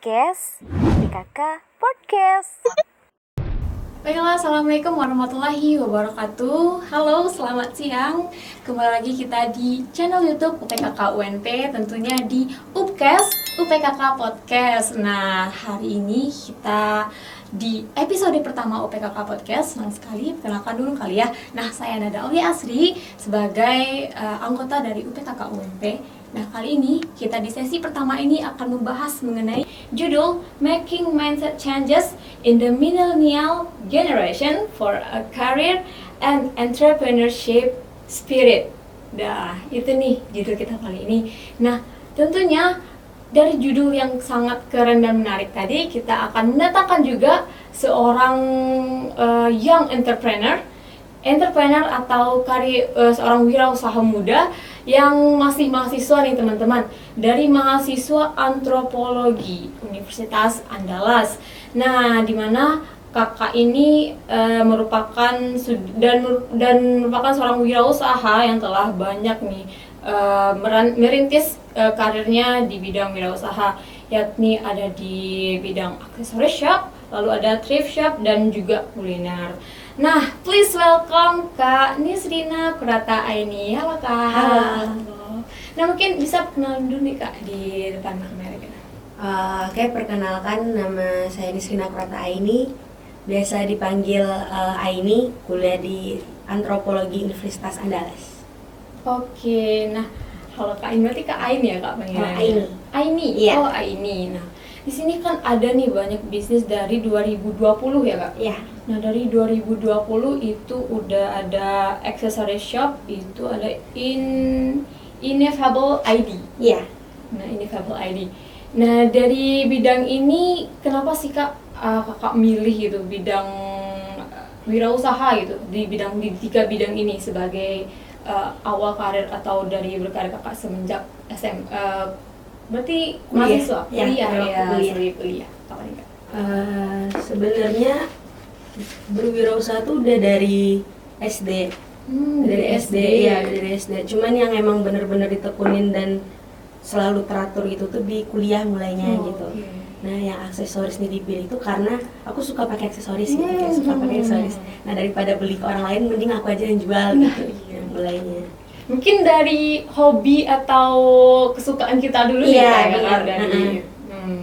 podcast PKK Podcast. Baiklah, Assalamualaikum warahmatullahi wabarakatuh. Halo, selamat siang. Kembali lagi kita di channel YouTube UPKK UNP, tentunya di UPKK Podcast. Nah, hari ini kita di episode pertama UPKK Podcast. Senang sekali, perkenalkan dulu kali ya. Nah, saya Nada Aulia Asri sebagai anggota dari UPKK UNP. Nah, kali ini kita di sesi pertama ini akan membahas mengenai judul Making Mindset Changes in the Millennial Generation for a Career and Entrepreneurship Spirit. Nah, itu nih judul kita kali ini. Nah, tentunya dari judul yang sangat keren dan menarik tadi, kita akan mendatangkan juga seorang young entrepreneur atau seorang wirausaha muda yang masih mahasiswa nih teman-teman, dari mahasiswa antropologi Universitas Andalas. Nah, di mana kakak ini merupakan seorang wirausaha yang telah banyak nih merintis karirnya di bidang wirausaha, yakni ada di bidang aksesoris shop, lalu ada thrift shop dan juga kuliner. Nah, please welcome Kak Nisrina Kurata Aini. Halo Kak. Halo. Nah, mungkin bisa perkenalan dulu nih Kak di depan kamera kita. Oke, perkenalkan, nama saya Nisrina Kurata Aini. Biasa dipanggil Aini, kuliah di Antropologi Universitas Andalas. Oke, nah kalau Kak Aini berarti Kak Aini ya Kak panggilannya? Aini. Aini. Iya. Oh, Aini. Nah, di sini kan ada nih banyak bisnis dari 2020 ya Kak? Iya. Nah, dari 2020 itu udah ada accessory shop, itu ada Ineffable ID. Iya. Nah, Ineffable ID. Nah, dari bidang ini kenapa sih Kak Kakak milih gitu bidang wirausaha gitu di tiga bidang ini sebagai awal karir atau dari berkarir Kakak semenjak berarti mahasiswa kuliah. Kapan nih Kak? Sebenarnya berwirausaha tuh udah dari SD. Dari SD. Cuman yang emang bener-bener ditekunin dan selalu teratur gitu tuh di kuliah mulainya gitu. Okay. Nah, yang aksesoris nih dipilih itu karena aku suka pakai aksesoris gitu, kayak suka pakai aksesoris. Nah, daripada beli ke orang lain, mending aku aja yang jual gitu. Mulainya. Mungkin dari hobi atau kesukaan kita dulu nih Iya, Kak, benar.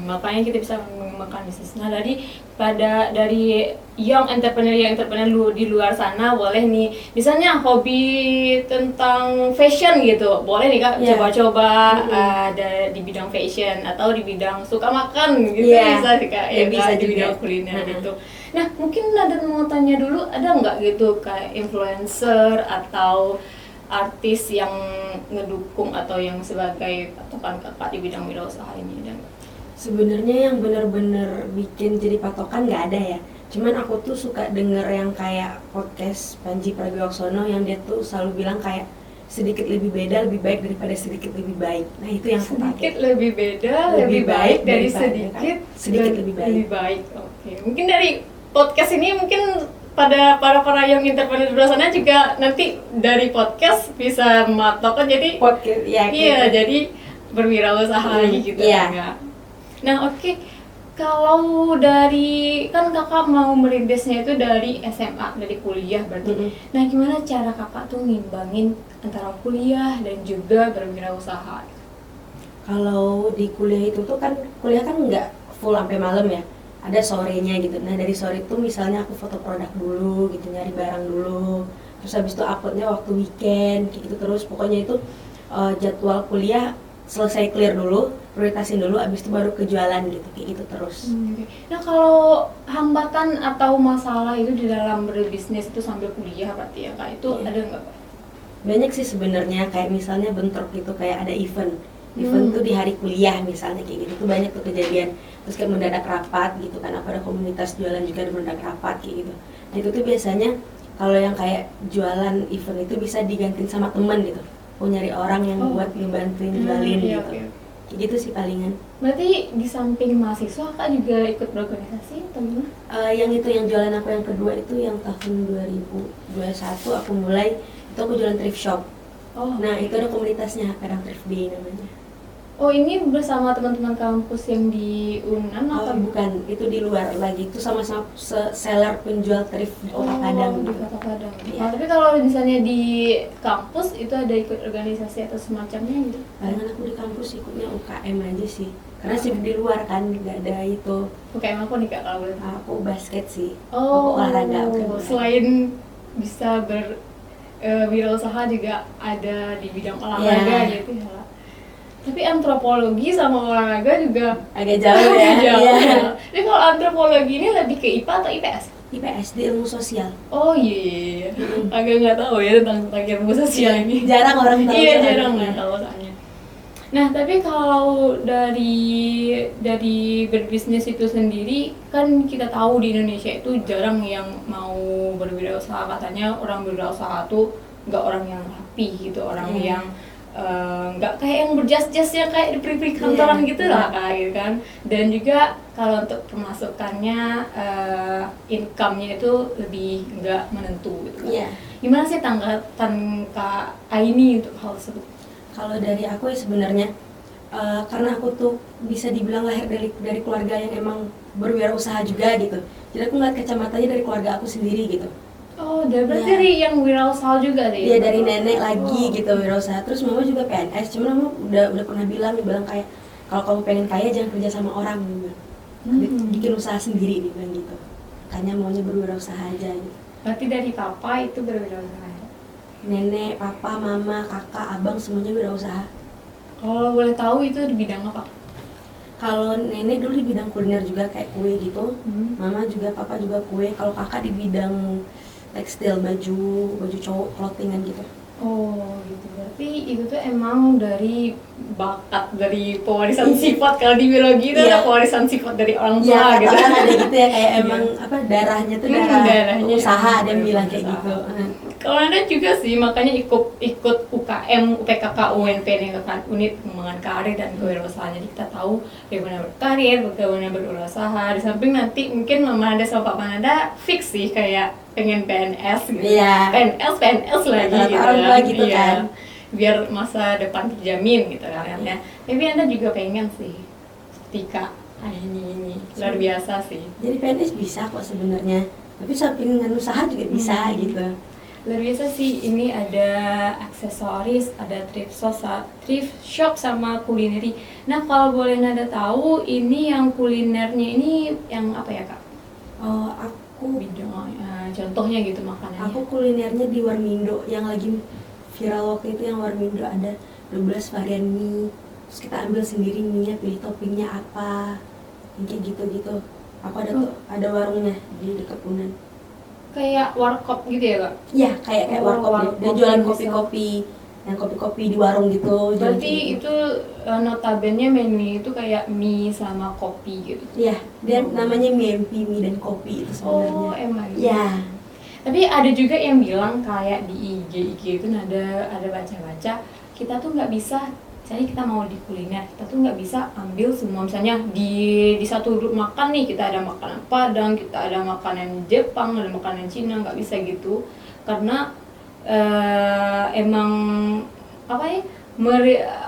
makanya kita bisa mengembangkan bisnis. Nah, dari young entrepreneur di luar sana boleh nih, misalnya hobi tentang fashion gitu, boleh nih Kak coba-coba di bidang fashion atau di bidang suka makan gitu, bisa sih Kak, bisa di juga. bidang kuliner gitu. Nah, mungkin ada mau tanya dulu, ada nggak gitu kayak influencer atau artis yang ngedukung atau yang sebagai patokan Kakak di bidang wirausaha ini, ada nggak? Sebenarnya yang benar-benar bikin jadi patokan nggak ada ya. Cuman aku tuh suka denger yang kayak podcast Panji Pragiwaksono yang dia tuh selalu bilang kayak sedikit lebih beda lebih baik daripada sedikit lebih baik. Nah, itu yang aku Sedikit pakai. lebih beda, lebih baik dari sedikit lebih baik. Oke, mungkin dari podcast ini mungkin pada para young entrepreneur di luar sana juga nanti dari podcast bisa matokkan jadi Podcast ya. iya, jadi berwirausaha lagi gitu iya. ya. Nah, oke. Kalau dari kan Kakak mau merintisnya itu dari SMA, dari kuliah berarti. Nah, gimana cara Kakak tuh ngimbangin antara kuliah dan juga berwirausaha? Kalau di kuliah itu tuh kan kuliah kan nggak full sampai malam ya, ada sorenya gitu. Nah, dari sore itu misalnya aku foto produk dulu gitu, nyari barang dulu, terus habis itu uploadnya waktu weekend kayak gitu. Terus pokoknya itu jadwal kuliah selesai clear dulu, prioritasin dulu, abis itu baru ke jualan gitu, kayak gitu terus. Nah, kalau hambatan atau masalah itu di dalam berbisnis itu sambil kuliah berarti ya Kak, itu ada nggak Kak? Banyak sih sebenarnya, kayak misalnya bentrok gitu, kayak ada event tuh di hari kuliah misalnya kayak gitu, tuh banyak tuh kejadian. Terus kayak mendadak rapat gitu kan, apa ada komunitas jualan juga ada mendadak rapat kayak gitu. Nah, itu tuh biasanya kalau yang kayak jualan event itu bisa digantiin sama teman gitu, nyari orang yang buat ngebantuin jualin gitu. Kayak gitu sih palingan. Berarti di samping mahasiswa Kak juga ikut berorganisasi atau gimana? Yang jualan aku yang kedua itu yang tahun 2021 aku mulai, itu aku jualan thrift shop. Nah, itu ada komunitasnya, Padang Thrift Day namanya. Oh, ini bersama teman-teman kampus yang di UNAN Oh, atau bukan, itu di luar lagi, itu sama-sama seller penjual thrift di Kota Padang. di Kota Padang. Iya. Oh, tapi kalau misalnya di kampus itu ada ikut organisasi atau semacamnya gitu? Palingan aku di kampus ikutnya UKM aja sih, karena sih di luar kan nggak ada itu. UKM apa nih Kak kalau boleh tahu? Aku basket sih, Oh, aku olahraga. Bukan selain bisa wirausaha juga ada di bidang olahraga Iya. gitu ya. Tapi antropologi sama olahraga juga agak jauh ya. jauh. Iya. Tapi kalau antropologi ini lebih ke IPA atau IPS? IPS di ilmu sosial. Oh iya, agak nggak tahu ya tentang ilmu sosial ini. Jarang orang tahu. Iya soalnya. jarang nggak tahu soalnya. Nah tapi kalau dari berbisnis itu sendiri kan kita tahu di Indonesia itu jarang yang mau berwirausaha, katanya orang berwirausaha tuh nggak orang yang rapi gitu, orang yang nggak kayak yang berjas-jas yang kayak di peri-peri kantoran gitu lah kayak kan. Dan juga kalau untuk pemasukannya income-nya itu lebih nggak menentu gitu kan. Iya. Gimana sih tanggapan Kak Aini untuk hal tersebut? Kalau dari aku ya sebenarnya karena aku tuh bisa dibilang lahir dari keluarga yang emang berwirausaha juga gitu. Jadi aku ngeliat kacamatanya dari keluarga aku sendiri gitu. Oh, berarti Iya. dari yang wirausaha juga deh. Dia dari nenek lagi gitu wirausaha. Terus mama juga PNS. Cuma mama udah pernah bilang kayak kalau kamu pengen kaya jangan kerja sama orang gitu. Bikin usaha sendiri dia bilang gitu. Makanya maunya berwirausaha aja gitu. Berarti dari papa itu berwirausaha. Nenek, papa, mama, kakak, abang semuanya wirausaha. Kalau boleh tahu itu di bidang apa? Kalau nenek dulu di bidang kuliner juga kayak kue gitu. Mama juga, papa juga kue. Kalau kakak di bidang tekstil, baju cowok, clothingan gitu. Oh gitu, berarti itu tuh emang dari bakat, dari pewarisan sifat. Kalau di biologi itu ada pewarisan sifat dari orang tua Iya, gitu. katakan ada gitu ya, kayak emang apa darahnya tuh Darahnya usaha, ada yang emang bilang dari kayak usaha. gitu. Kalau Anda juga sih, makanya ikut UKM, UPKK, UNP nih kan, unit pengembangan karir dan kewirausahaan. Jadi kita tahu bagaimana berkarir, bagaimana berusaha. Di samping nanti mungkin Mama Anda sama Papa Anda fix sih kayak pengen PNS gitu. Iya. PNS lagi Rata-rata gitu orang tua gitu Iya. kan. Biar masa depan terjamin gitu kan ya. Tapi Anda juga pengen sih seperti Kak ini luar biasa sih. Jadi PNS bisa kok sebenarnya, tapi sampingan usaha juga bisa gitu. Luar biasa sih, ini ada aksesoris, ada thrift shop sama kulineri. Nah kalau boleh Nada tahu, ini yang kulinernya ini yang apa ya Kak? Oh, aku Bidang, contohnya gitu makanannya. aku kulinernya di Warmindo yang lagi viral waktu itu, yang Warmindo ada 12 varian mie. Terus kita ambil sendiri mie-nya, pilih toppingnya apa, yang kayak gitu-gitu. Aku ada warungnya di dekat Unan. Kayak warkop gitu ya Kak? Iya, kayak warkop ya. Dia warkop jualan bisa. kopi-kopi, yang kopi-kopi di warung gitu. jualan Berarti kayak gitu. itu notabene menu itu kayak mie sama kopi gitu. Iya, dia namanya mie MP, mie dan kopi itu Oh sebenarnya. emang. Iya. Tapi ada juga yang bilang kayak di IG itu ada baca-baca, kita tuh nggak bisa, misalnya kita mau di kuliner, kita tuh nggak bisa ambil semua, misalnya di satu grup makan nih kita ada makanan Padang, kita ada makanan Jepang, ada makanan Cina, nggak bisa gitu, karena emang apa ya,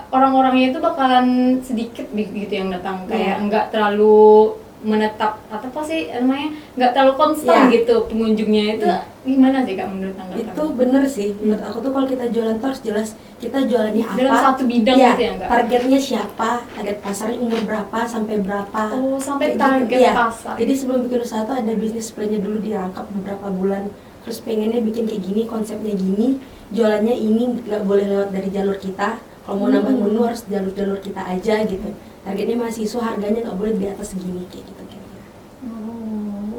orang-orangnya itu bakalan sedikit gitu yang datang, kayak nggak terlalu menetap atau apa sih namanya, nggak terlalu konstan gitu pengunjungnya itu. Gimana sih Kak menurut Anda? Itu bener sih, menurut aku tuh kalau kita jualan tuh harus jelas kita jualannya apa, dalam satu bidang ya, gitu ya Kak? targetnya siapa, target pasarnya umur berapa sampai berapa. Oh sampai Kayak target gitu. Iya. pasar. Jadi sebelum bikin usaha tuh ada bisnis plan-nya dulu dirangkap beberapa bulan, terus pengennya bikin kayak gini, konsepnya gini, jualannya ini, nggak boleh lewat dari jalur kita, kalau mau nambah menu harus jalur kita aja gitu. Targetnya mahasiswa, harganya nggak boleh di atas segini, kayak gitu kira-kira.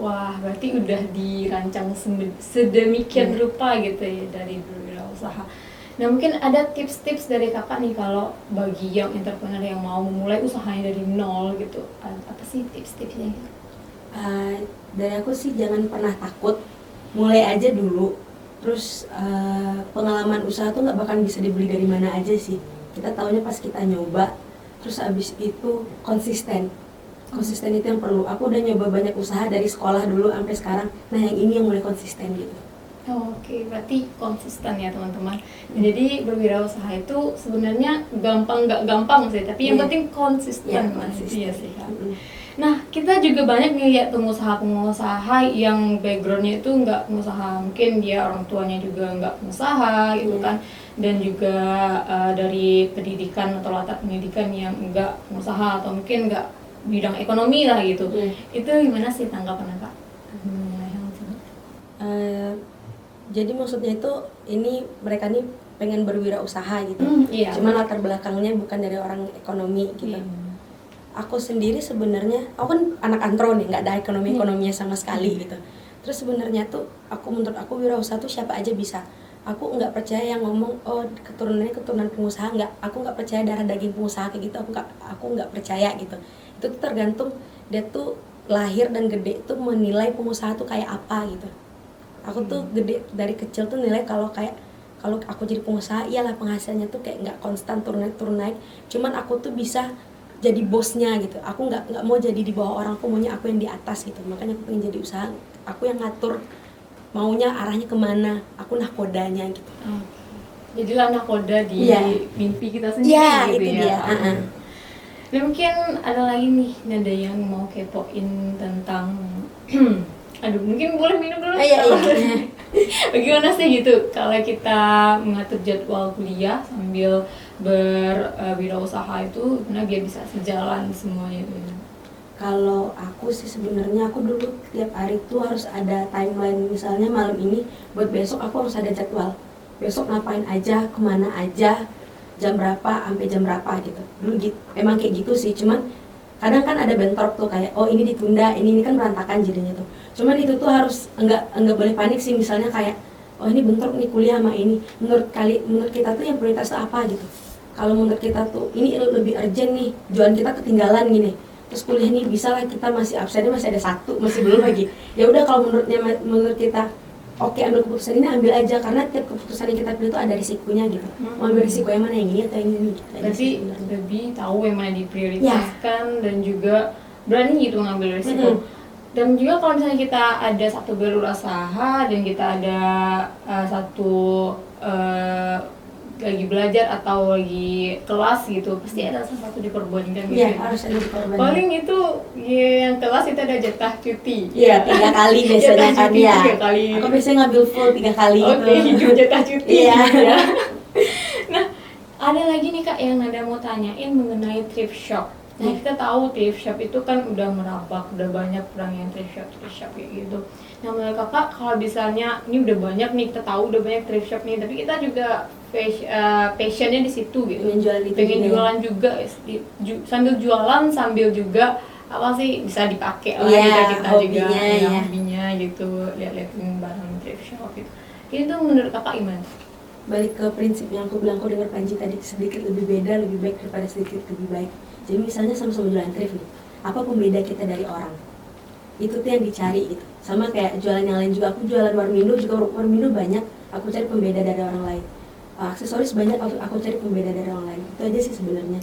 Wah, berarti udah dirancang sedemikian rupa gitu ya dari berwirausaha. Nah mungkin ada tips-tips dari kakak nih kalau bagi yang entrepreneur yang mau memulai usahanya dari nol gitu, apa sih tips-tipsnya? Dari aku sih jangan pernah takut, mulai aja dulu. Terus pengalaman usaha tuh nggak bakal bisa dibeli dari mana aja sih. Kita taunya pas kita nyoba. Terus abis itu konsisten itu yang perlu. Aku udah nyoba banyak usaha dari sekolah dulu sampai sekarang. Nah yang ini yang mulai konsisten gitu. Oke, berarti konsisten ya teman-teman. Jadi berwirausaha itu sebenarnya gampang nggak gampang sih, tapi yang Iya. penting konsisten. Iya, Mas. konsisten. Iya sih Kak. Nah, kita juga banyak nih lihat pengusaha-pengusaha yang backgroundnya itu nggak pengusaha, mungkin dia orang tuanya juga nggak pengusaha gitu Iya. kan, dan juga dari pendidikan atau latar pendidikan yang nggak pengusaha atau mungkin nggak bidang ekonomi lah gitu. Iya. Itu gimana sih tanggapan Kak? Mengenai hal tersebut? Jadi maksudnya itu ini mereka nih pengen berwirausaha gitu. Iya. Cuman latar belakangnya bukan dari orang ekonomi gitu. Iya. Aku sendiri sebenarnya, aku kan anak antro nih, nggak ada ekonominya sama sekali gitu. Terus sebenarnya tuh menurut aku wirausaha tuh siapa aja bisa. Aku nggak percaya yang ngomong oh keturunannya keturunan pengusaha, nggak. Aku nggak percaya darah daging pengusaha kayak gitu. Aku nggak percaya gitu. Itu tuh tergantung dia tuh lahir dan gede tuh menilai pengusaha tuh kayak apa gitu. Aku tuh gede dari kecil tuh nilai kalau aku jadi pengusaha iyalah penghasilannya tuh kayak nggak konstan turun naik. Cuman aku tuh bisa jadi bosnya gitu. Aku nggak mau jadi di bawah orang, aku maunya aku yang di atas gitu. Makanya aku pengen jadi usaha, aku yang ngatur maunya arahnya kemana, aku nahkodanya gitu. Jadilah nakoda di Iya. mimpi kita sendiri Iya, gitu itu ya. dia. Dan mungkin ada lagi nih, ada yang mau kepoin tentang aduh, mungkin boleh minum dulu. Iya. Bagaimana sih gitu kalau kita mengatur jadwal kuliah sambil berwirausaha itu gimana biar bisa sejalan semuanya itu? Kalau aku sih sebenarnya aku dulu tiap hari tuh harus ada timeline, misalnya malam ini buat besok aku harus ada jadwal. Besok ngapain aja, kemana aja, jam berapa, sampai jam berapa gitu. Dulu gitu, emang kayak gitu sih. Cuman kadang kan ada bentrok tuh kayak oh ini ditunda, ini kan berantakan jadinya tuh. Cuman itu tuh harus enggak boleh panik sih, misalnya kayak oh ini bentrok nih kuliah sama ini. Menurut kita tuh yang prioritas tuh apa gitu. Kalau menurut kita tuh ini lebih urgent nih, jualan kita ketinggalan gini. Terus kuliah nih bisa lah kita masih absennya masih ada 1, masih belum lagi. Ya udah kalau menurut kita oke ambil keputusan ini, ambil aja, karena tiap keputusan yang kita pilih itu ada risikonya gitu. Mau ambil risiko yang mana, yang ini atau yang ini gitu. Berarti lebih tahu yang mana diprioritaskan dan juga berani gitu mengambil risiko. Dan juga kalau misalnya kita ada satu berwirausaha dan kita ada satu lagi belajar atau lagi kelas gitu, pasti ada satu diperbandingkan gitu. Iya, harus ada diperbandingkan. Paling itu ya, yang kelas itu ada jatah cuti. Iya, 3 kali biasanya Jatah kan cuti ya. 3 kali. Aku biasanya ngambil full 3 kali gitu. Oke, hidup jatah cuti. Iya. Gitu ya. Nah, ada lagi nih Kak yang Nada mau tanyain mengenai thrift shop. Nah, kita tahu thrift shop itu kan udah merambah, udah banyak orang yang thrift shop kayak gitu. Nah, menurut Kakak kalau misalnya ini udah banyak nih, kita tahu udah banyak thrift shop nih, tapi kita juga passionnya di situ gitu. Pengen jualan juga, sambil jualan sambil juga apa sih bisa dipakai lah kita hobinya, juga ya. hobinya gitu, lihat-lihatin barang thrift shop gitu. Itu menurut Kakak gimana? Balik ke prinsip yang aku bilang, aku dengar Panji tadi, sedikit lebih beda lebih baik daripada sedikit lebih baik. Jadi misalnya sama-sama jualan thrift nih, apa pembeda kita dari orang? Itu tuh yang dicari gitu. Sama kayak jualan yang lain juga, aku jualan warmindo juga, warmindo banyak, aku cari pembeda dari orang lain. Aksesoris banyak, aku cari pembeda dari orang lain. Itu aja sih sebenarnya.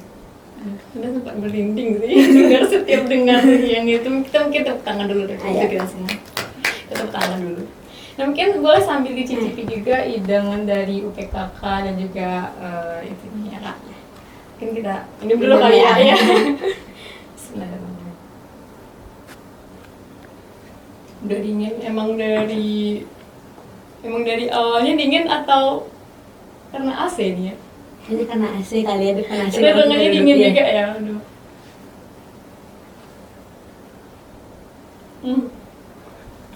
Udah sempat merinding sih dengar setiap dengar yang itu. Kita mungkin tepuk tangan dulu deh kita semua. Kita tepuk tangan dulu. Nah, mungkin boleh sambil dicicipi juga hidangan dari UPKK dan juga itu ya Kak. Mungkin kita minum dulu kali ya. Bismillahirrahmanirrahim. Udah dingin, emang dari awalnya dingin atau karena AC nih ya? Ini karena AC kali ya, depan AC. Udah dengannya dingin juga ya, aduh.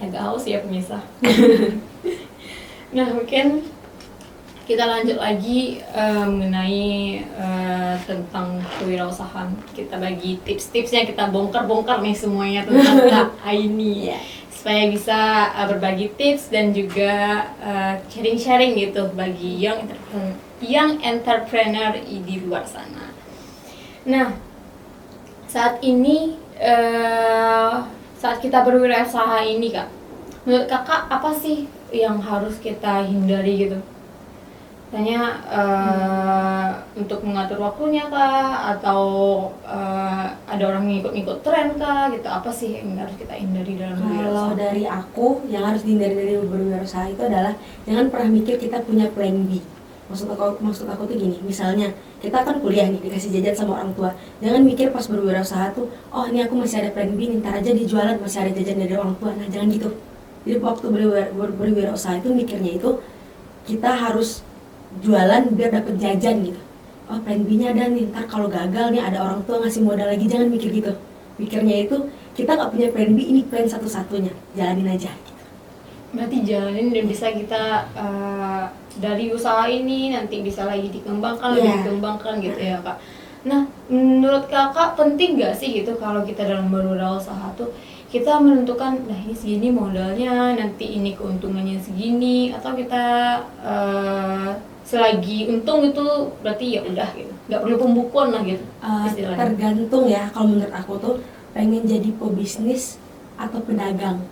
Agak haus ya pemirsa. Nah, mungkin kita lanjut lagi mengenai tentang kewirausahaan. Kita bagi tips-tipsnya, kita bongkar-bongkar nih semuanya tentang Kak Aini. Supaya bisa berbagi tips dan juga sharing-sharing gitu bagi young entrepreneur di luar sana. Nah, saat ini saat kita berwirausaha ini Kak, menurut Kakak apa sih yang harus kita hindari gitu? Tanya untuk mengatur waktunya kah, atau ada orang ngikut-ngikut tren kah gitu, apa sih yang harus kita hindari dalam Kalau berwirausaha? dari aku, yang harus dihindari dari berwirausaha itu adalah jangan pernah mikir kita punya plan B. Maksud aku tuh gini, misalnya kita kan kuliah nih, dikasih jajan sama orang tua. Jangan mikir pas berwirausaha tuh, oh ini aku masih ada plan B nih, ntar aja di jualan masih ada jajan dari orang tua. Nah jangan gitu. Jadi waktu berwirausaha itu mikirnya itu kita harus jualan biar dapet jajan gitu. Oh plan B-nya ada nih, ntar kalau gagal nih ada orang tua ngasih modal lagi. Jangan mikir gitu. Mikirnya itu kita nggak punya plan B, ini plan satu-satunya, jalanin aja gitu. Berarti jalanin dan bisa kita dari usaha ini nanti bisa lagi dikembangkan, lebih Iya. dikembangkan gitu ya kak. Nah, menurut kakak penting gak sih gitu kalau kita dalam berwirausaha tuh kita menentukan, nah ini segini modalnya, nanti ini keuntungannya segini, atau kita selagi untung itu berarti ya udah gitu, nggak perlu pembukuan lah gitu istilahnya. Tergantung ya, kalau menurut aku tuh pengen jadi pebisnis atau pedagang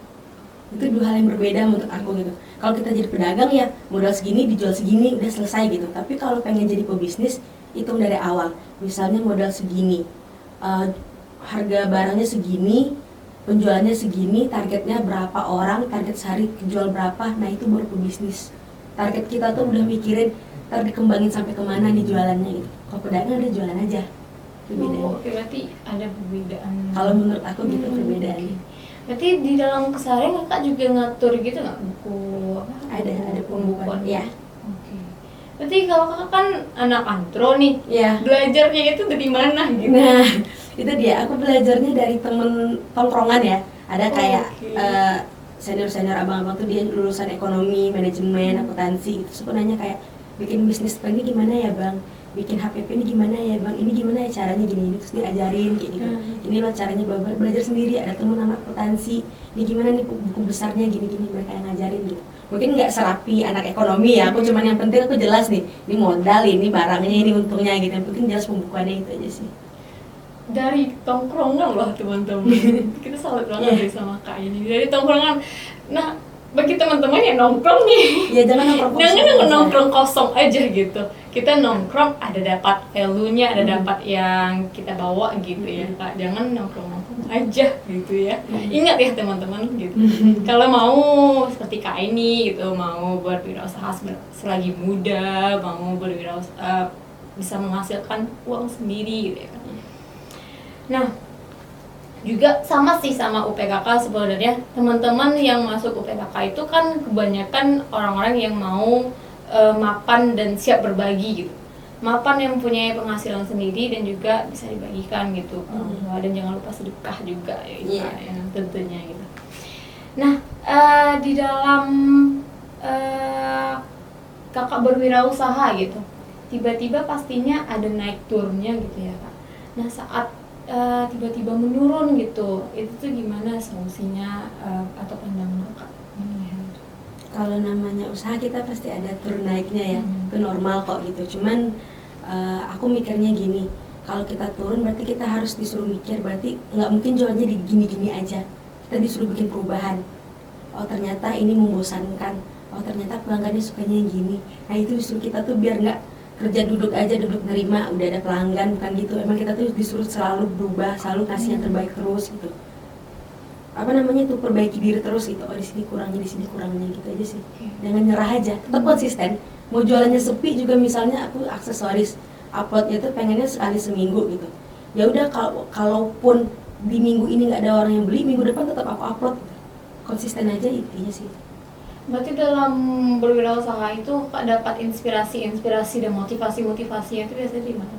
itu dua hal yang berbeda menurut aku gitu. Kalau kita jadi pedagang ya modal segini dijual segini udah selesai gitu, tapi kalau pengen jadi pebisnis hitung dari awal. Misalnya modal segini, harga barangnya segini, penjualannya segini, targetnya berapa orang, target sehari jual berapa, nah itu baru pebisnis. Target kita tuh udah mikirin ntar dikembangin sampai kemana nih jualannya gitu. Kalau pedagang udah jualan aja. Perbedaannya. Oke, berarti ada perbedaan. Kalau menurut aku gitu perbedaannya. Berarti di dalam keseharian kakak juga ngatur gitu nggak, buku apa? Ada pembukuan ya. Oke. Berarti kalau kakak kan anak antro nih, Ya. belajarnya itu dari mana gitu? Nah, itu dia. Aku belajarnya dari temen tongkrongan ya. Ada kayak Oke. senior-senior abang-abang tuh dia lulusan ekonomi, manajemen, akuntansi gitu. Terus aku nanya kayak bikin bisnis plan ini gimana ya bang? Bikin HPP ini gimana ya bang? Ini gimana ya caranya gini? Terus diajarin kayak gitu. Ini loh caranya belajar sendiri. Ada temen anak akuntansi. Ini gimana nih buku besarnya gini-gini, mereka yang ngajarin gitu. Mungkin nggak serapi anak ekonomi ya. Aku cuman yang penting aku jelas nih. Ini modal, ini barangnya, ini untungnya gitu. Yang penting jelas pembukuannya itu aja sih. Dari tongkrongan loh teman-teman. Kita salut banget nih sama kak ini. Dari tongkrongan. Nah, bagi teman-teman yang nongkrong nih, Ya jangan nongkrong kosong. jangan nongkrong kosong aja gitu. Kita nongkrong ada dapat value-nya, ada dapat yang kita bawa gitu ya kak. Jangan nongkrong aja gitu ya. Ingat ya teman-teman gitu. Kalau mau seperti kak ini gitu, mau berwirausaha selagi muda, mau berwirausaha bisa menghasilkan uang sendiri gitu ya kan. Nah, juga sama sih sama UPKK sebenarnya. Teman-teman yang masuk UPKK itu kan kebanyakan orang-orang yang mau mapan dan siap berbagi gitu. Mapan yang punya penghasilan sendiri dan juga bisa dibagikan gitu. Dan jangan lupa sedekah juga ya, gitu, ya, tentunya gitu. Nah, di dalam kakak berwirausaha gitu, tiba-tiba pastinya ada naik turunnya gitu ya kak. Nah saat tiba-tiba menurun gitu, itu tuh gimana solusinya atau pandangan kakak? Kalau namanya usaha kita pasti ada turun naiknya ya, itu normal kok gitu. Cuman aku mikirnya gini, kalau kita turun berarti kita harus disuruh mikir, berarti nggak mungkin jualnya di gini-gini aja. Kita disuruh bikin perubahan. Oh ternyata ini membosankan. Oh ternyata pelanggannya sukanya yang gini. Nah itu disuruh kita tuh biar nggak kerja duduk aja, duduk nerima, udah ada pelanggan, bukan gitu. Emang kita tuh disuruh selalu berubah, selalu kasih yang terbaik terus gitu. Apa namanya tuh, perbaiki diri terus gitu. Oh di sini kurangnya, di sini kurangnya gitu aja sih. Jangan nyerah aja, tetap konsisten. Mau jualannya sepi juga, misalnya aku aksesoris, uploadnya tuh pengennya sekali seminggu gitu. Ya udah kalaupun di minggu ini nggak ada orang yang beli, minggu depan tetap aku upload. Konsisten aja intinya sih. Berarti dalam berwirausaha itu kak dapat inspirasi dan motivasinya itu biasanya di mana?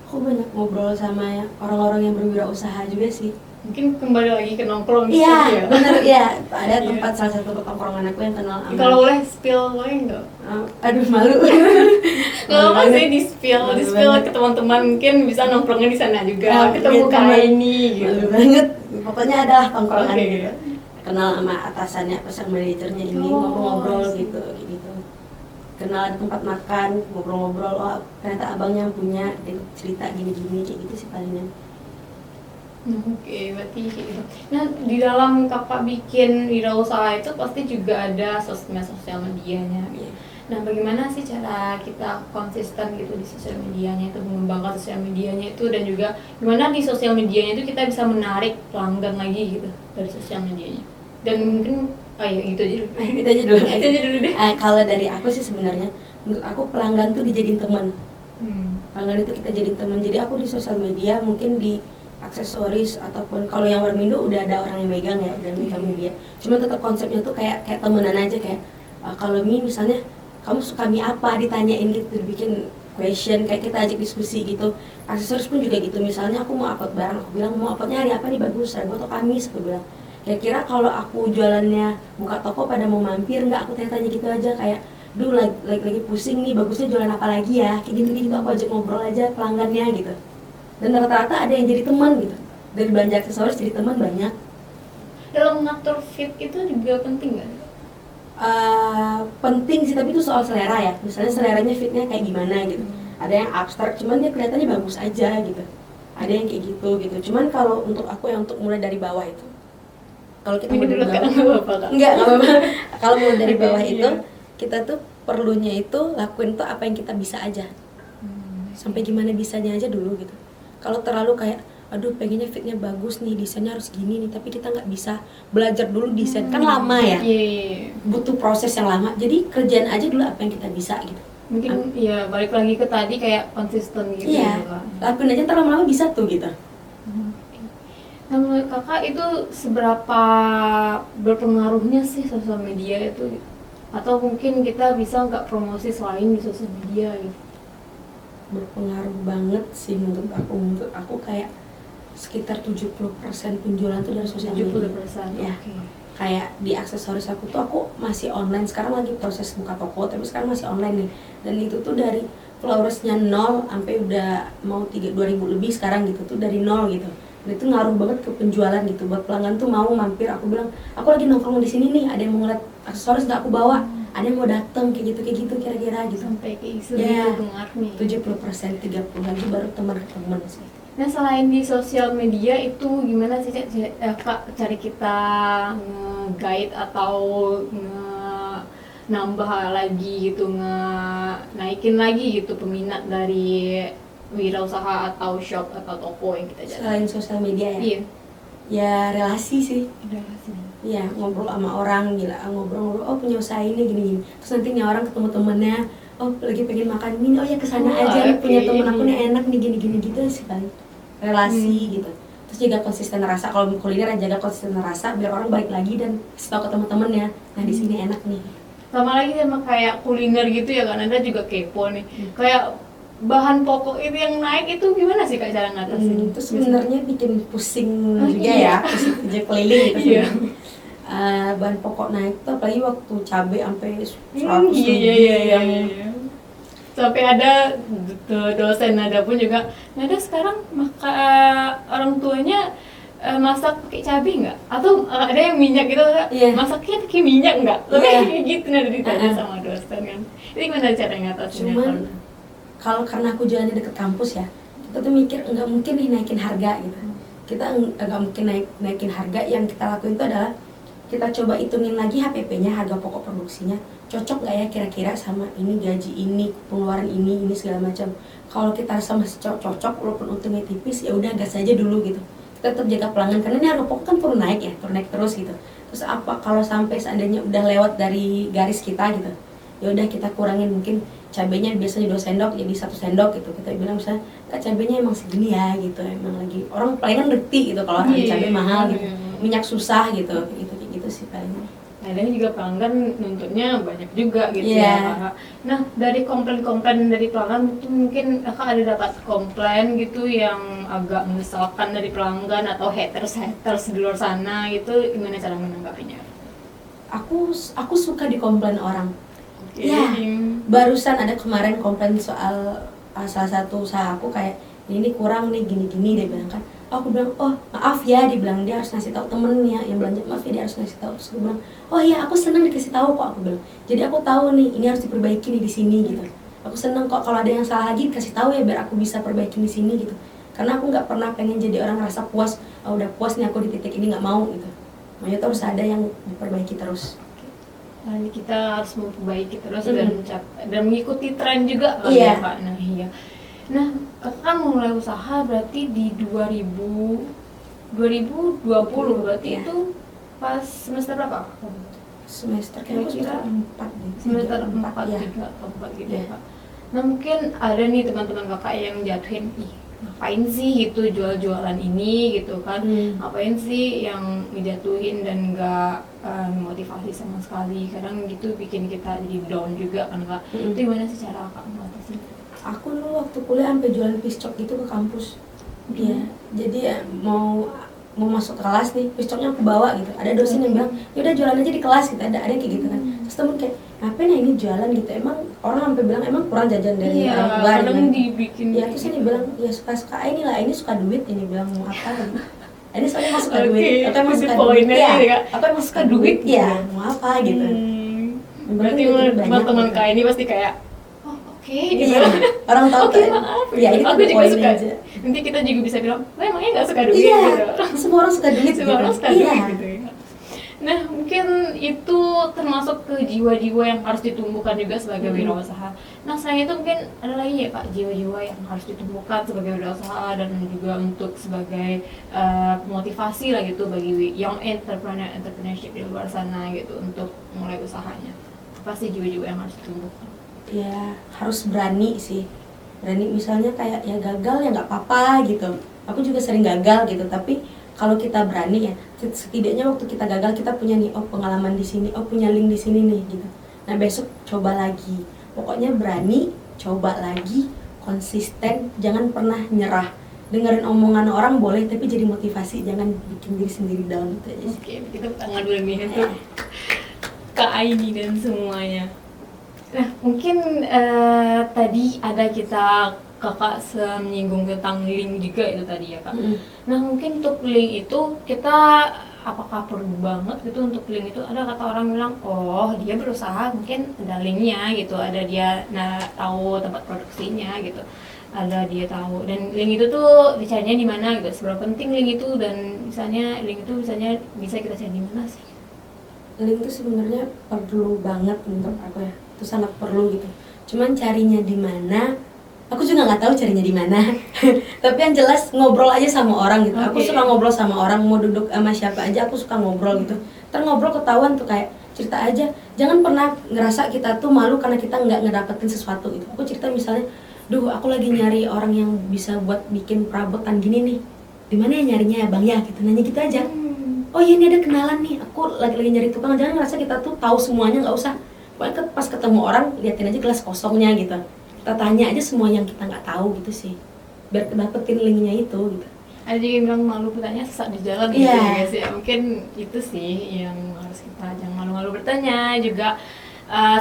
Aku banyak ngobrol sama orang-orang yang berwirausaha juga sih. Mungkin kembali lagi ke nongkrong gitu Iya, ya. bener ya. Ada tempat salah satu tongkrongan aku yang kenal sama. Kalau boleh spill boleh nggak? Aduh malu. Kalau Malu sih banget. di spill Malu ke teman-teman, mungkin bisa nongkrongnya di sana juga. Ketemu Iya, kak teman. ini gitu. Malu banget. Pokoknya adalah tongkrongan Oke. gitu. Kenal sama atasannya, pasang manajernya ini, Oh, ngobrol-ngobrol I see. gitu. Kenal ada tempat makan, ngobrol-ngobrol. Oh ternyata abangnya yang punya, dia cerita gini-gini kayak gitu sih palingan. Oke, berarti kayak gitu. Nah, di dalam kakak bikin wirausaha itu pasti juga ada sosial medianya. Iya. Nah, bagaimana sih cara kita konsisten gitu di sosial medianya itu, mengembangkan sosial medianya itu, dan juga gimana di sosial medianya itu kita bisa menarik pelanggan lagi gitu dari sosial medianya. Dan mungkin ayo gitu aja dulu. Itu aja dulu. Itu aja dulu deh. Kalau dari aku sih sebenarnya, menurut aku pelanggan tuh dijadiin teman. Pelanggan itu kita jadiin teman. Jadi aku di sosial media mungkin di aksesoris ataupun kalau yang Warmindo udah ada orang yang megang ya, udah megang media. Cuma tetap konsepnya tuh kayak temenan aja, kayak kalau misalnya kamu suka mie apa, ditanyain gitu, dibikin question, kayak kita ajak diskusi gitu. Aksesoris pun juga gitu, misalnya aku mau upload barang, aku bilang mau uploadnya hari apa nih, bagus, Rabu atau Kamis, aku bilang. Kira-kira kalau aku jualannya buka toko pada mau mampir nggak, aku tanya-tanya gitu aja, kayak duh lagi pusing nih, bagusnya jualan apa lagi ya, kayak gitu aku ajak ngobrol aja pelanggannya gitu. Dan rata-rata ada yang jadi teman gitu, dari belanja aksesoris jadi teman banyak. Dalam mengatur fit itu juga penting nggak? Penting sih, tapi itu soal selera ya, misalnya seleranya fitnya kayak gimana gitu. Ada yang abstrak cuman dia kelihatannya bagus aja gitu, ada yang kayak gitu. Cuman kalau untuk aku yang untuk mulai dari bawah itu, kalau kita Ini mulai dulu dari kan bawah, nggak apa-apa kan? nggak apa-apa. Kalau mulai dari bawah Iya. itu, kita tuh perlunya itu lakuin tuh apa yang kita bisa aja, sampai gimana bisanya aja dulu gitu. Kalau terlalu kayak aduh pengennya fitnya bagus nih, desainnya harus gini nih, tapi kita nggak bisa belajar dulu desain, kan lama ya, Iya. butuh proses yang lama. Jadi kerjaan aja dulu apa yang kita bisa gitu. Mungkin ya balik lagi ke tadi kayak konsisten gitu. Iya, ya, Kak. lakuin aja, ntar lama-lama bisa tuh gitu. Nah, menurut kakak itu seberapa berpengaruhnya sih sosial media itu, atau mungkin kita bisa nggak promosi selain di sosial media gitu? Berpengaruh banget sih menurut aku kayak sekitar 70% penjualan tuh dari sosial media. 70%. Ya. Oke. Kayak di aksesoris aku tuh aku masih online, sekarang lagi proses buka toko, tapi sekarang masih online nih. Dan itu tuh dari followersnya 0 sampai udah mau 2.000 lebih sekarang gitu, tuh dari 0 gitu. Dan itu ngaruh banget ke penjualan gitu, buat pelanggan tuh mau mampir. Aku bilang aku lagi nongkrong di sini nih, ada yang mau ngeliat aksesoris nggak aku bawa, ada yang mau dateng kayak gitu kira-kira gitu. Sampai ke isu Ya, itu pengaruhnya. 70%, 30 lagi baru teman ke teman sih. Nah, selain di sosial media itu gimana sih Kak, cari kita nge-guide atau nambah lagi gitu, naikin lagi gitu peminat dari wirausaha atau shop atau toko yang kita jalan? Selain sosial media ya, Iya. ya relasi sih. Relasi. Iya, ngobrol sama orang, gila, ngobrol, oh punya usaha ini gini. Terus nanti nih orang ketemu temennya, oh lagi pengen makan ini, oh ya kesana Oh, aja, nih, punya oke. temen aku nih enak nih gini gitu sih paling. Relasi gitu. Terus jaga konsisten rasa, kalau kuliner jaga konsisten rasa biar orang balik lagi dan kasih tau ke temen-temennya, nah di sini enak nih. Sama lagi sama kayak kuliner gitu ya kan, Anda juga kepo nih. Kayak bahan pokok itu yang naik itu gimana sih Kak cara ngatasin? Itu sebenarnya bikin pusing Oh, juga iya. ya, pusing kerja keliling gitu Iya. sebenarnya. Bahan pokok naik tuh apalagi waktu cabai sampai 100 Iya. Sampai ada dosen nada pun juga, nada sekarang orang tuanya masak pakai cabai nggak? Atau ada yang minyak gitu, Iya. masaknya pakai minyak nggak? Tapi Iya. kayak gitu nada ditanya sama dosen kan. Itu gimana cara ngatasinnya? Cuman kalau karena aku jualannya deket kampus ya, kita tuh mikir nggak mungkin nih naikin harga gitu. Kita nggak mungkin naikin harga. Yang kita lakuin itu adalah kita coba hitungin lagi HPP-nya, harga pokok produksinya, cocok nggak ya kira-kira sama ini, gaji ini, pengeluaran ini segala macam. Kalau kita rasa masih cocok walaupun untungnya tipis, ya udah gas aja dulu gitu. Kita tetap jaga pelanggan karena ini harga pokok kan turun naik terus gitu. Terus apa kalau sampai seandainya udah lewat dari garis kita gitu, ya udah kita kurangin, mungkin cabenya biasanya 2 sendok jadi 1 sendok gitu. Kita bilang misalnya Kak, cabenya emang segini ya gitu, emang lagi orang palingan ngerti gitu kalau harga cabai mahal gitu, minyak susah gitu sih paling. Kadang juga pelanggan nuntutnya banyak juga gitu Iya. ya Kak. Nah, dari komplain-komplain dari pelanggan itu mungkin Kakak ada dapat komplain gitu yang agak menyesalkan dari pelanggan atau haters di luar sana gitu, gimana cara menanggapinya? Aku suka dikomplain orang. Oke. Iya. Barusan ada kemarin komplain soal salah satu usaha aku, kayak ini kurang nih gini-gini, dia bilang kan. Aku bilang, oh maaf ya, dibilang dia harus ngasih tahu temennya yang belanja, maaf ya dia harus ngasih tahu. Terus aku bilang, oh iya aku senang dikasih tahu kok, aku bilang. Jadi aku tahu nih ini harus diperbaiki nih di sini gitu. Aku senang kok kalau ada yang salah lagi dikasih tahu ya biar aku bisa perbaiki di sini gitu. Karena aku nggak pernah pengen jadi orang ngerasa puas, oh udah puas nih aku di titik ini, nggak mau gitu. Makanya tuh harus ada yang diperbaiki terus. Ini kita harus memperbaiki terus dan mengikuti tren juga kali Iya. ya Kak. Nah iya. Nah kakak kan mulai usaha berarti di 2020 berarti Iya. itu pas semester berapa? Semester kayaknya Kira-kira semester 4 deh. Semester 3, 4, ya. 3, 4 gitu Iya. ya Kak. Nah mungkin ada nih teman-teman kakak yang jatuhin, ih ngapain sih gitu jual-jualan ini gitu kan, ngapain sih yang ngejatuhin dan nggak motivasi sama sekali, kadang gitu bikin kita jadi down juga kan Kak. Itu gimana sih cara kakak ngatasin? Aku dulu waktu kuliah sampai jualan piscok gitu ke kampus. Iya, jadi ya, mau masuk kelas nih, piscoknya aku bawa gitu. Ada dosen yang bilang, ya udah jualan aja di kelas gitu. Ada yang kayak gitu kan. Terus temen kayak, ngapain ya ini jualan gitu? Emang orang sampai bilang emang kurang jajan dari Iya, orang tua kadang gitu. dibikin Ya terus ini bilang, ya suka-suka inilah, ini suka duit, ini bilang mau apa gitu. Ini soalnya emang suka Oke, duit, apa emang itu suka poinnya duit ya? gitu ya. Apa emang suka duit ya? Mau apa gitu. Berarti teman-teman kak ini pasti kayak, oh oke gitu. Iya, orang tahu Oke, kan. maaf. Ya ini Aku tuh juga poinnya suka. aja. Nanti kita juga bisa bilang, "Wah, emangnya nggak suka duit?" Iya, gitu. semua orang suka duit Semua orang suka gitu. duit Iya. gitu ya. Nah, mungkin itu termasuk ke jiwa-jiwa yang harus ditumbuhkan juga sebagai wirausaha. Nah, selain itu mungkin ada lagi ya Kak, jiwa-jiwa yang harus ditumbuhkan sebagai wirausaha dan juga untuk sebagai motivasi lah gitu bagi young entrepreneurship di luar sana gitu untuk mulai usahanya. Pasti jiwa-jiwa yang harus ditumbuhkan. Ya harus berani sih, berani misalnya kayak ya gagal ya nggak apa-apa gitu. Aku juga sering gagal gitu, tapi kalau kita berani ya setidaknya waktu kita gagal kita punya nih, oh pengalaman di sini, oh punya link di sini nih gitu. Nah besok coba lagi, pokoknya berani, coba lagi, konsisten, jangan pernah nyerah. Dengerin omongan orang boleh, tapi jadi motivasi, jangan bikin diri sendiri down gitu aja sih. Oke, kita tangan dulu nih untuk Kak Aini dan semuanya. Nah, mungkin tadi ada kita kakak menyinggung tentang link juga itu tadi ya Kak. Nah, mungkin untuk link itu kita apakah perlu banget gitu untuk link itu? Ada kata orang bilang, oh dia berusaha mungkin ada linknya gitu, ada dia tahu tempat produksinya gitu, ada dia tahu, dan link itu tuh dicarinya di mana gitu, seberapa penting link itu, dan misalnya link itu misalnya bisa kita cari di mana sih? Link itu sebenarnya perlu banget menurut aku ya, itu sangat perlu gitu. Cuman carinya di mana, aku juga nggak tahu carinya di mana. Tapi yang jelas ngobrol aja sama orang gitu. Aku suka ngobrol sama orang, mau duduk sama siapa aja aku suka ngobrol gitu. Ntar ngobrol ketahuan tuh kayak cerita aja. Jangan pernah ngerasa kita tuh malu karena kita nggak ngedapetin sesuatu gitu. Aku cerita misalnya, duh aku lagi nyari orang yang bisa buat bikin perabotan gini nih. Di mana ya nyarinya ya Bang ya? Gitu nanya gitu aja. Oh iya ini ada kenalan nih, aku lagi nyari tukang. Jangan ngerasa kita tuh tahu semuanya, nggak usah. Pokoknya pas ketemu orang liatin aja gelas kosongnya gitu. Kita tanya aja semua yang kita nggak tahu gitu sih, biar dapetin linknya itu gitu. Ada juga yang bilang malu bertanya sesat di jalan gitu ya guys ya. Mungkin itu sih yang harus kita, jangan malu-malu bertanya juga.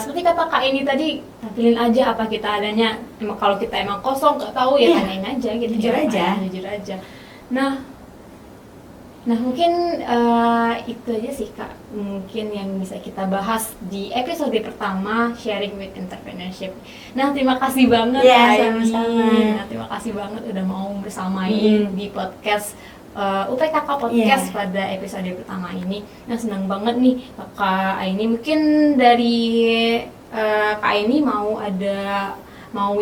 Seperti kata Kak ini tadi, tampilin aja apa kita adanya. Kalau kita emang kosong nggak tahu ya tanyain aja gitu, Jujur aja. Jujur aja. Nah mungkin itu aja sih Kak, mungkin yang bisa kita bahas di episode pertama Sharing with Entrepreneurship. Nah terima kasih banget Ya, Kak Aini. sama-sama. Nah, terima kasih banget udah mau bersamain di podcast UPKK Podcast pada episode pertama ini. Nah senang banget nih Kak Aini. Mungkin dari Kak Aini mau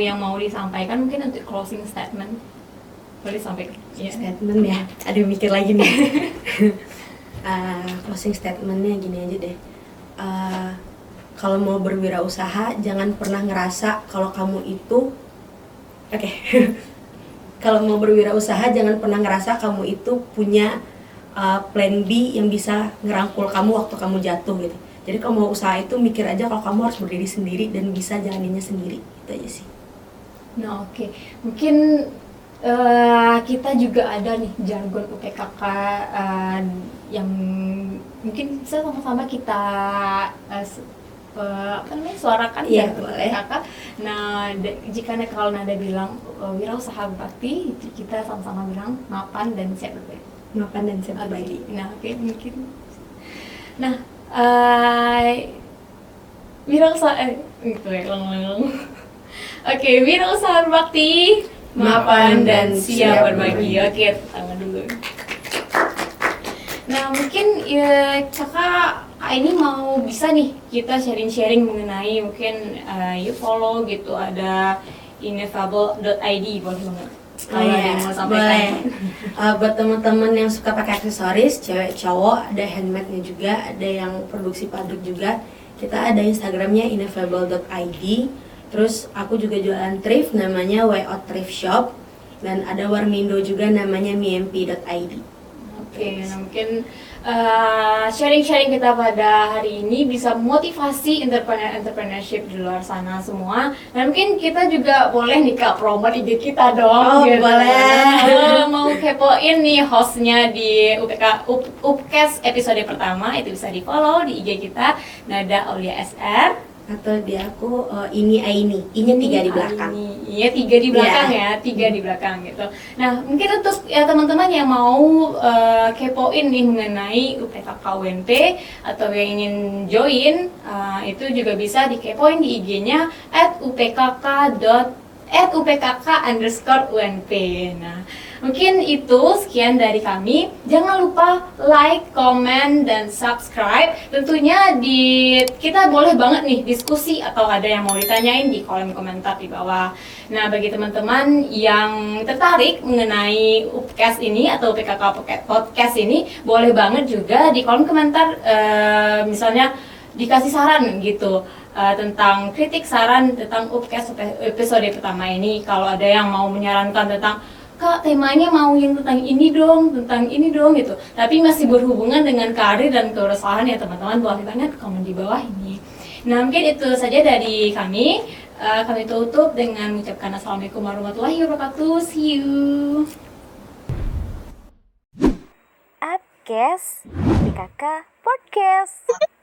yang mau disampaikan mungkin untuk closing statement. Boleh disampaikan? Statement ya, ada mikir lagi nih. Closing statementnya gini aja deh. Kalau mau berwirausaha jangan pernah ngerasa kalau kamu itu kalau mau berwirausaha jangan pernah ngerasa kamu itu punya plan B yang bisa ngerangkul kamu waktu kamu jatuh gitu. Jadi kalau mau usaha itu mikir aja kalau kamu harus berdiri sendiri dan bisa jalaninnya sendiri. Itu aja sih. Nah oke. Mungkin kita juga ada nih jargon UPKK yang mungkin sama-sama kita suarakan ya boleh kakak. Nah jika kalau Nada bilang wirausaha bakti, kita sama-sama bilang mapan dan siap berbagi. Mapan dan siap berbagi. Nah oke, mungkin nah wirausaha gitu ya long. Oke, wirausaha bakti, mapan dan siap berbagi. Oke, tangan dulu. Nah mungkin kakak ini mau bisa nih kita sharing-sharing mengenai mungkin you follow gitu, ada ineffable.id, boleh banget. Kalau ada yang mau sampaikan. boleh. Buat teman-teman yang suka pakai aksesoris, cewek cowok, ada handmade-nya juga, ada yang produksi pabrik juga. Kita ada Instagramnya ineffable.id. Terus aku juga jualan thrift, namanya Way Out Thrift Shop. Dan ada Warmindo juga, namanya miempi.id. Oke, nah mungkin sharing-sharing kita pada hari ini bisa motivasi entrepreneurship di luar sana semua. Dan mungkin kita juga boleh nih Kak promote IG kita dong. Oh, boleh. Mau kepoin nih hostnya di Upcast episode pertama, itu bisa di follow di IG kita, Nada Aulia SR. Atau di aku ini Aini, I-nya 3 di belakang. Iya, 3 di belakang ya, 3 di belakang gitu. Nah, mungkin untuk ya teman-teman yang mau kepoin nih mengenai UPKK UNP atau yang ingin join, itu juga bisa dikepoin di IG-nya @upkk_UNP. Nah, mungkin itu sekian dari kami. Jangan lupa like, comment, dan subscribe. Tentunya kita boleh banget nih diskusi atau ada yang mau ditanyain di kolom komentar di bawah. Nah, bagi teman-teman yang tertarik mengenai Upcast ini atau PKK Podcast ini, boleh banget juga di kolom komentar misalnya dikasih saran gitu. Tentang kritik saran tentang Upcast episode pertama ini. Kalau ada yang mau menyarankan tentang Kak, temanya mau yang tentang ini dong gitu. Tapi masih berhubungan dengan karir dan keresahan ya teman-teman, boleh banget komen di bawah ini. Nah, mungkin itu saja dari kami. Kami tutup dengan mengucapkan Assalamualaikum warahmatullahi wabarakatuh. See you. Upcast PKK Podcast.